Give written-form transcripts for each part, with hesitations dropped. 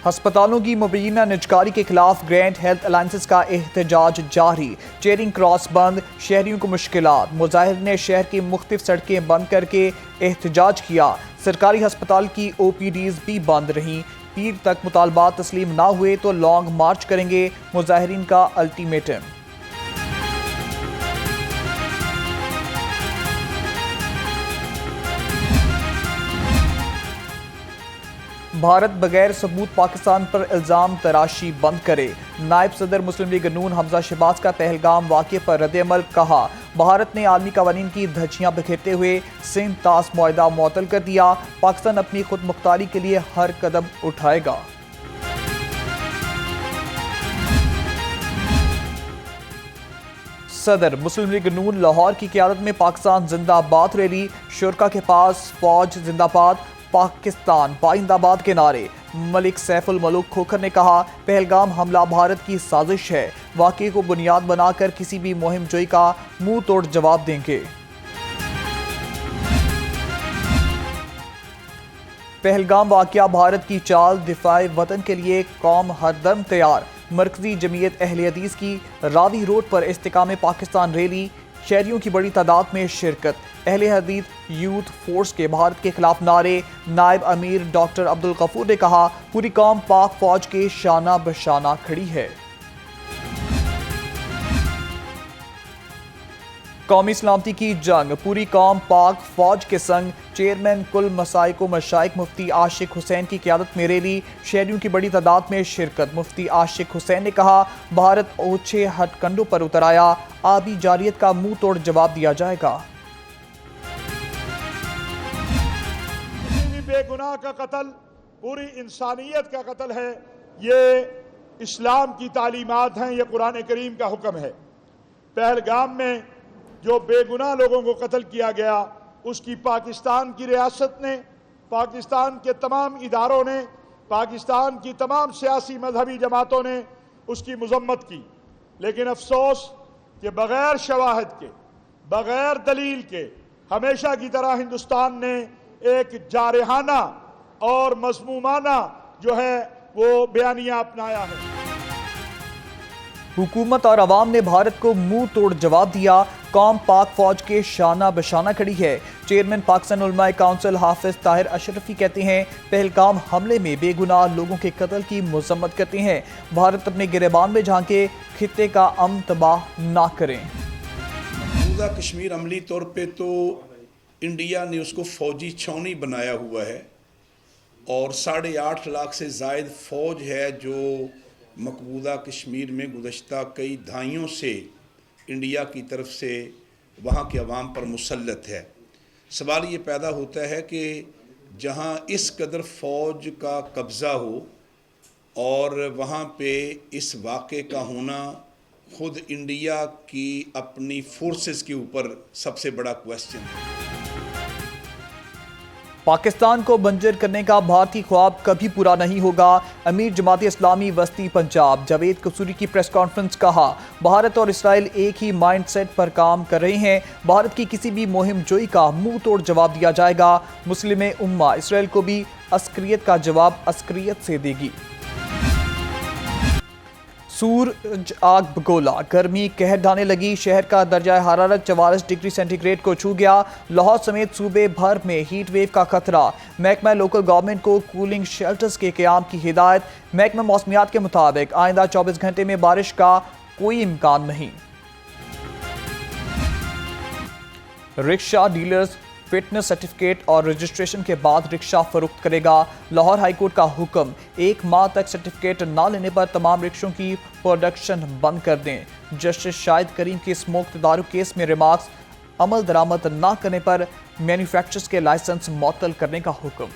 अस्पतालों की मुबैना निजकारी के खिलाफ ग्रैंड हेल्थ अलायंसेस का एहतजाज जारी। चेयरिंग क्रॉस बंद, शहरियों को मुश्किलात। मुजाहिर ने शहर की मुख्तलिफ सड़कें बंद करके एहतजाज किया। सरकारी अस्पताल की OPDs भी बंद रहीं। पीर तक मुतालबात तस्लीम ना हुए तो लॉन्ग मार्च करेंगे, मुजाहिरीन का अल्टीमेटम। भारत बगैर सबूत पाकिस्तान पर इल्जाम तराशी बंद करे। नायब सदर मुस्लिम लीग नून हमजा शहबाज का पहलगाम वाक़े पर रद्द-ए-अमल। कहा, भारत ने आलमी कवानीन की धज्जियां बिखेरते हुए सिंध तास मुआहदा मुअत्तल कर दिया। पाकिस्तान अपनी खुद मुख्तारी के लिए हर कदम उठाएगा। सदर मुस्लिम लीग नून लाहौर की क़यादत में पाकिस्तान जिंदाबाद रैली। शुरका के पास फौज जिंदाबाद, पाकिस्तान पाइंदाबाद के नारे। मलिक सैफुल मलूक खोखर ने कहा, पहलगाम हमला भारत की साजिश है। वाक़े को बुनियाद बनाकर किसी भी मुहिम जोई का मुंह तोड़ जवाब देंगे। पहलगाम वाक़या भारत की चाल, दिफाए वतन के लिए कौम हरदम तैयार। मरकजी जमीयत अहले हदीस की रावी रोड पर इस्तिकाम पाकिस्तान रैली। शहरियों की बड़ी तादाद में शिरकत। अहले हदीस यूथ फोर्स के भारत के खिलाफ नारे। नायब अमीर डॉक्टर अब्दुल गफूर ने कहा, पूरी कौम पाक फौज के शाना बशाना खड़ी है। कौमी सलामती की जंग, पूरी कौम पाक फौज के संग। चेयरमैन कुल मसाइक व मशाइख मुफ्ती आशिक हुसैन की क़यादत में रैली। शहरियों की बड़ी तादाद में शिरकत। मुफ्ती आशिक हुसैन ने कहा, भारत ओछे हथकंडों पर उतर आया। आबी जारियत का मुंह तोड़ जवाब दिया जाएगा। बेगुनाह का कत्ल पूरी इंसानियत का कत्ल है। ये इस्लाम की तालीमात हैं, ये कुरान करीम का हुक्म है। पहलगाम में जो बेगुनाह लोगों को कत्ल किया गया, उसकी पाकिस्तान की रियासत ने, पाकिस्तान के तमाम इदारों ने, पाकिस्तान की तमाम सियासी मजहबी जमातों ने उसकी मजम्मत की। लेकिन अफसोस कि बग़ैर शवाहिद के, बग़ैर दलील के, हमेशा की तरह हिंदुस्तान ने एक जारहाना और मज़मूमाना जो है वो बयानिया अपनाया है। हुकूमत और अवाम ने भारत को मुंह तोड़ जवाब दिया। कौम पाक फौज के शाना बशाना खड़ी है। चेयरमैन पाकिस्तान उलमाए काउंसिल हाफिज ताहिर अशरफी कहते हैं, पहलगाम हमले में बेगुनाह लोगों के कत्ल की मजम्मत करते हैं। भारत अपने गिरेबान में झांके, खित्ते का अमन तबाह ना करें। मकबूजा कश्मीर अमली तौर पे तो इंडिया ने उसको फौजी छावनी बनाया हुआ है और 8.5 लाख से ज़ायद फ़ौज है जो मकबूजा कश्मीर में गुज़श्ता कई दहाइयों से इंडिया की तरफ से वहाँ के अवाम पर मुसल्लत है। सवाल ये पैदा होता है कि जहाँ इस कदर फ़ौज का कब्ज़ा हो और वहाँ पे इस वाक़े का होना ख़ुद इंडिया की अपनी फोर्सेस के ऊपर सबसे बड़ा क्वेश्चन है। पाकिस्तान को बंजर करने का भारतीय ख्वाब कभी पूरा नहीं होगा। अमीर जमात इस्लामी वस्ती पंजाब जावेद कसूरी की प्रेस कॉन्फ्रेंस। कहा, भारत और इसराइल एक ही माइंडसेट पर काम कर रहे हैं। भारत की किसी भी मुहिम जोई का मुंह तोड़ जवाब दिया जाएगा। मुस्लिम उम्मा इसराइल को भी अस्करियत का जवाब अस्करियत से देगी। सूरज आग बगोला, गर्मी कहर ढाने लगी। शहर का दर्जा हरारत 44 डिग्री सेंटीग्रेड को छू गया। लाहौर समेत सूबे भर में हीट वेव का खतरा। महकमा लोकल गवर्नमेंट को कूलिंग शेल्टर्स के क़याम की हिदायत। महकमा मौसमियात के मुताबिक आइंदा 24 घंटे में बारिश का कोई इम्कान नहीं। रिक्शा डीलर्स फिटनेस सर्टिफिकेट और रजिस्ट्रेशन के बाद रिक्शा फरोख्त करेगा। लाहौर हाईकोर्ट का हुक्म, 1 माह तक सर्टिफिकेट ना लेने पर तमाम रिक्शों की प्रोडक्शन बंद कर दें। जस्टिस शाहिद करीम के स्मोक दारू केस में रिमार्क्स, अमल दरामद ना करने पर मैन्युफैक्चरर्स के लाइसेंस मुअत्तल करने का हुक्म।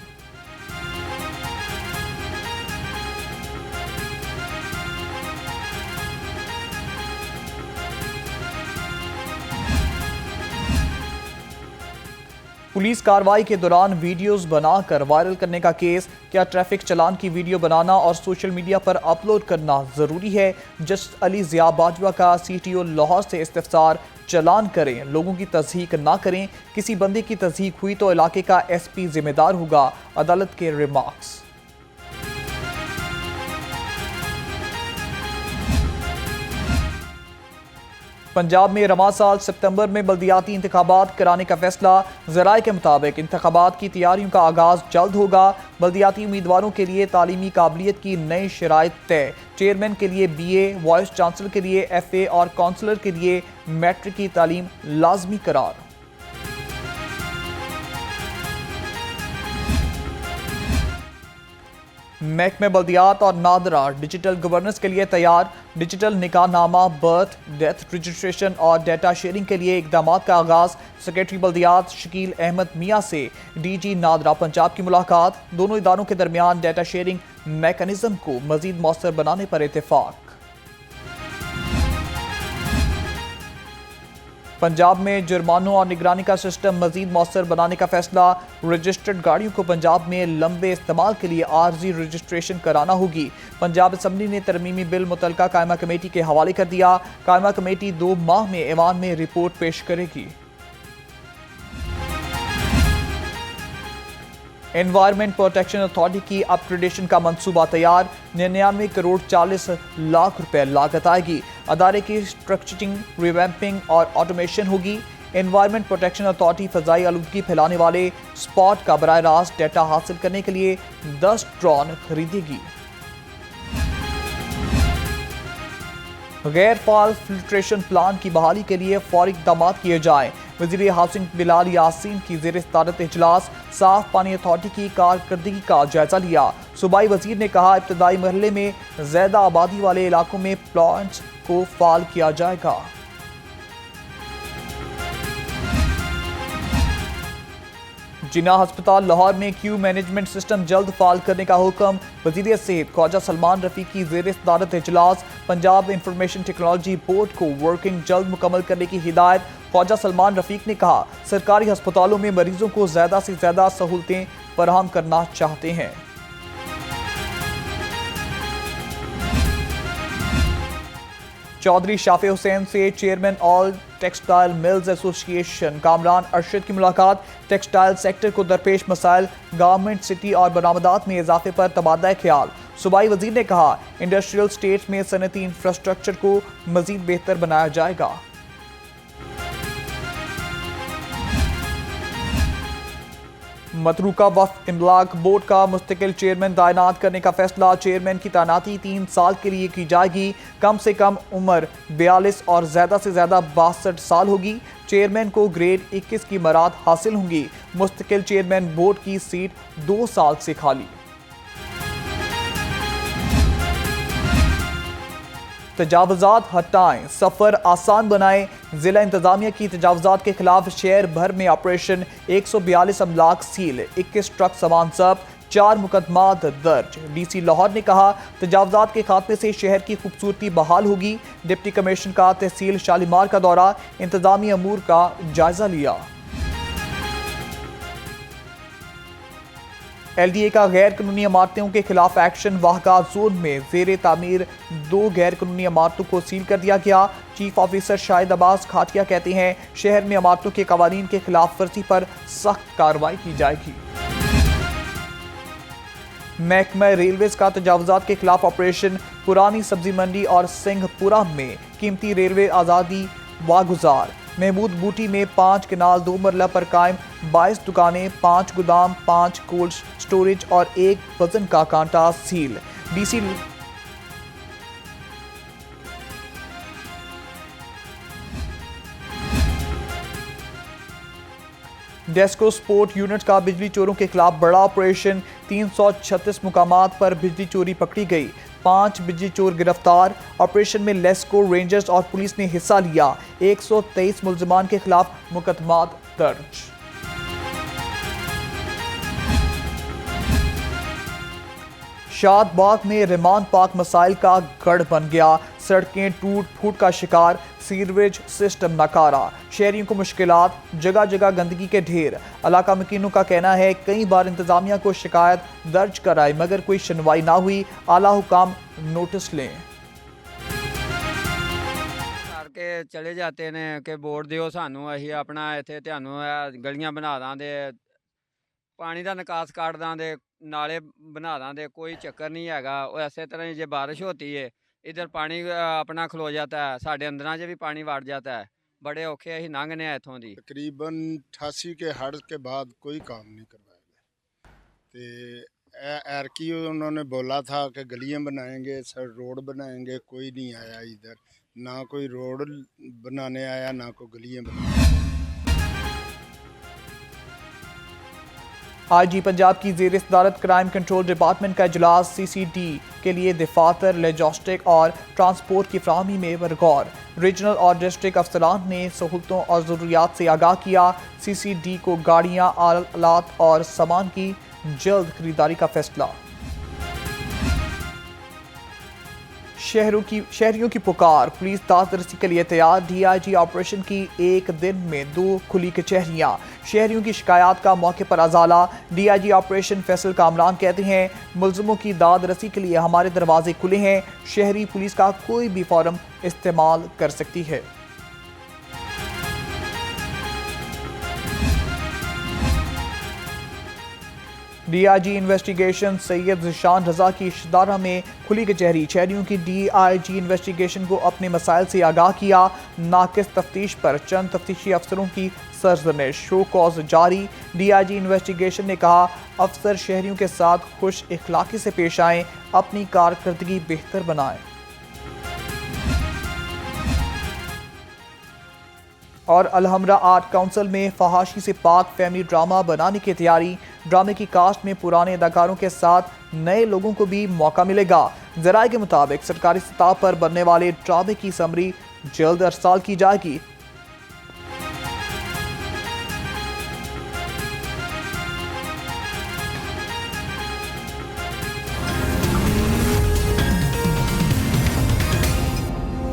पुलिस कार्रवाई के दौरान वीडियोस बनाकर वायरल करने का केस। क्या ट्रैफिक चालान की वीडियो बनाना और सोशल मीडिया पर अपलोड करना जरूरी है? जस्टिस अली ज़िया बाजवा का CTO लाहौर से इस्तिफसार। चालान करें, लोगों की तस्दीक ना करें। किसी बंदे की तस्दीक हुई तो इलाके का SP जिम्मेदार होगा। अदालत के रिमार्क्स। पंजाब में रवां साल सितंबर में बल्दियाती इंतखाबात कराने का फैसला। ज़राए के मुताबिक इंतखाबात की तैयारियों का आगाज जल्द होगा। बल्दियाती उम्मीदवारों के लिए तालीमी काबिलियत की नई शराइत तय। चेयरमैन के लिए BA, वाइस चांसलर के लिए FA और काउंसलर के लिए मैट्रिक की तालीम लाजमी करार। महकमे बल्दियात और नादरा डिजिटल गवर्नेंस के लिए तैयार। डिजिटल निकाहनामा, बर्थ, डेथ रजिस्ट्रेशन और डेटा शेयरिंग के लिए इकदाम का आगाज। सेक्रेटरी बल्दियात शकील अहमद मियाँ से DG नादरा पंजाब की मुलाकात। दोनों इदारों के दरमियान डेटा शेयरिंग मैकेनिज्म को मजीद मौसर बनाने पर इत्तेफाक। पंजाब में जुर्मानों और निगरानी का सिस्टम मजीद मौसर बनाने का फैसला। रजिस्टर्ड गाड़ियों को पंजाब में लंबे इस्तेमाल के लिए आर्जी रजिस्ट्रेशन कराना होगी। पंजाब असम्बली ने तरमीमी बिल मुतलका कायमा कमेटी के हवाले कर दिया। कायमा कमेटी 2 माह में ऐवान में रिपोर्ट पेश करेगी। एनवायरमेंट प्रोटेक्शन अथॉरिटी की अपग्रेडेशन का मंसूबा तैयार। 99 करोड़ 40 लाख रुपए लागत आएगी। अदारे की स्ट्रक्चरिंग, रिवैम्पिंग और ऑटोमेशन होगी। एनवायरमेंट प्रोटेक्शन अथॉरिटी फजाई आलूदगी फैलाने वाले स्पॉट का बराह रास्त डेटा हासिल करने के लिए 10 ड्रोन खरीदेगी। गैर फाल फिल्ट्रेशन प्लांट की बहाली के लिए फौरी इक़दाम किए जाएं। वज़ीर हाउसिंग बिलाल यासीन की ज़ेर सदारत इजलास। साफ पानी अथॉरिटी की कारकर्दगी का जायजा लिया। सूबाई वजीर ने कहा, इब्तदाई मरहले में ज़्यादा आबादी वाले इलाकों में प्लांट्स को फाल किया जाएगा। जिना हस्पताल लाहौर में क्यू मैनेजमेंट सिस्टम जल्द फाल करने का हुक्म। वज़ीर सेहत ख्वाजा सलमान रफ़ीक की ज़ेर सदारत इजलास। पंजाब इंफॉर्मेशन टेक्नोलॉजी बोर्ड को वर्किंग जल्द मुकम्मल करने की हिदायत। ख्वाजा सलमान रफ़ीक ने कहा, सरकारी अस्पतालों में मरीजों को ज़्यादा से ज़्यादा सहूलतें फराहम करना चाहते हैं। चौधरी शाफे हुसैन से chairman all textile mills association Kamran Arshad की मुलाकात। टेक्सटाइल सेक्टर को दरपेश मसाइल, गवर्नमेंट सिटी और बरामदात में इजाफे पर तबादला ख्याल। सूबाई वजीर ने कहा, इंडस्ट्रियल स्टेट में सनती इंफ्रास्ट्रक्चर को मजीद बेहतर बनाया जाएगा। मतरूका वफ़ इमलाक बोर्ड का मुस्तकिल चेयरमैन तैनात करने का फैसला। चेयरमैन की तैनाती 3 साल के लिए की जाएगी। कम से कम उम्र 42 और ज़्यादा से ज़्यादा 62 साल होगी। चेयरमैन को ग्रेड 21 की मराद हासिल होंगी। मुस्तकिल चेयरमैन बोर्ड की सीट 2 साल से खाली। तजावुज़ात हटाएं, सफ़र आसान बनाएं। ज़िला इंतज़ामिया की तजावुज़ात के खिलाफ शहर भर में ऑपरेशन। 142 अमलाक सील, 21 ट्रक सामान जब्त, 4 मुकदमात दर्ज। DC लाहौर ने कहा, तजावुज़ात के खात्मे से शहर की खूबसूरती बहाल होगी। डिप्टी कमिश्नर का तहसील शालीमार का दौरा, इंतज़ामी अमूर का जायजा लिया। LDA का गैर कानूनी इमारतों के खिलाफ एक्शन। वाहगा जोन में ज़ेर तामीर 2 गैर कानूनी इमारतों को सील कर दिया गया। चीफ ऑफिसर शाहिद अब्बास खाटिया कहते हैं, शहर में इमारतों के कवानीन के खिलाफ वर्जी पर सख्त कार्रवाई की जाएगी। महकमा रेलवेज का तजावुज़ात के खिलाफ ऑपरेशन। पुरानी सब्जी मंडी और सिंहपुरा में कीमती रेलवे आज़ादी वागुजार। महमूद बूटी में 5 कनाल 2 मरला पर कायम 22 दुकानें, 5 गोदाम, 5 कोल्ड स्टोरेज और 1 वजन का कांटा seal. DC Desco sport unit का बिजली चोरों के खिलाफ बड़ा ऑपरेशन। 336 मुकामात पर बिजली चोरी पकड़ी गई। 5 बिजली चोर गिरफ्तार। ऑपरेशन में लेस्को, रेंजर्स और पुलिस ने हिस्सा लिया। 123 मुलजमान के खिलाफ मुकदमात दर्ज। शादबाग में रहमान पाक मसाइल का गढ़ बन गया। सड़कें टूट फूट का शिकार, सीवरेज सिस्टम नाकारा, शहरियों को मुश्किलात, जगह जगह गंदगी के ढेर। इलाका मकीनों का कहना है, कई बार इंतजामिया को शिकायत दर्ज कराई मगर कोई सुनवाई ना हुई। आला हुकाम नोटिस लें। के चले जाते ने कि वोट दिओ सानू, असीं अपना इत्थे तुहानू गलियां बना दांदे, पानी का निकास काट दांदे, नाले बना दांदे, कोई चक्कर नहीं हैगा। इस तरह जे बारिश होती है इधर पानी अपना खलो जाता है, साढ़े अंदर से भी पानी वड़ जाता है, बड़े औखे असीं लंघने आ इत्थों दी। तकरीबन 88 के हड़ के बाद कोई काम नहीं करवाया गया। एरकी उन्होंने बोला था कि गलियां बनाएंगे, सर रोड बनाएंगे, कोई नहीं आया इधर, ना कोई रोड बनाने आया ना कोई गलियां बनाने। आईजी पंजाब की ज़ेर सदारत क्राइम कंट्रोल डिपार्टमेंट का इजलास CCD के लिए दफातर, लॉजिस्टिक और ट्रांसपोर्ट की फराहमी में बरगौर। रीजनल और डिस्ट्रिक्ट अफसरान ने सहूलतों और ज़रूरियात से आगाह किया। CCD को गाड़ियाँ, आलात और सामान की जल्द खरीदारी का फैसला। शहरियों की पुकार, पुलिस दादरसी के लिए तैयार। DIG ऑपरेशन की एक दिन में 2 खुली कचहरियां। शहरियों की शिकायत का मौके पर अजाला। DIG ऑपरेशन फैसल कामरान कहते हैं, मुल्ज़िमों की दादरसी के लिए हमारे दरवाजे खुले हैं। शहरी पुलिस का कोई भी फॉर्म इस्तेमाल कर सकती है। DIG इन्वेस्टिगेशन सैयद ज़िशान रजा की इश्तिदारा में खुली कचहरी। शहरियों की DIG इन्वेस्टिगेशन को अपने मसाइल से आगाह किया। नाकिस तफ्तीश पर चंद तफ्तीशी अफसरों की सरजनिश, शो कॉज जारी। DIG इन्वेस्टिगेशन ने कहा, अफसर शहरियों के साथ खुश इखलाकी से पेश आएँ, अपनी कारकर्दगी बेहतर बनाएं। और अलहमरा आर्ट काउंसिल में फहाशी से पाक फैमिली ड्रामा बनाने की तैयारी। ड्रामे की कास्ट में पुराने अदाकारों के साथ नए लोगों को भी मौका मिलेगा। ज़राए के मुताबिक सरकारी सतह पर बनने वाले ड्रामे की समरी जल्द अरसाल की जाएगी।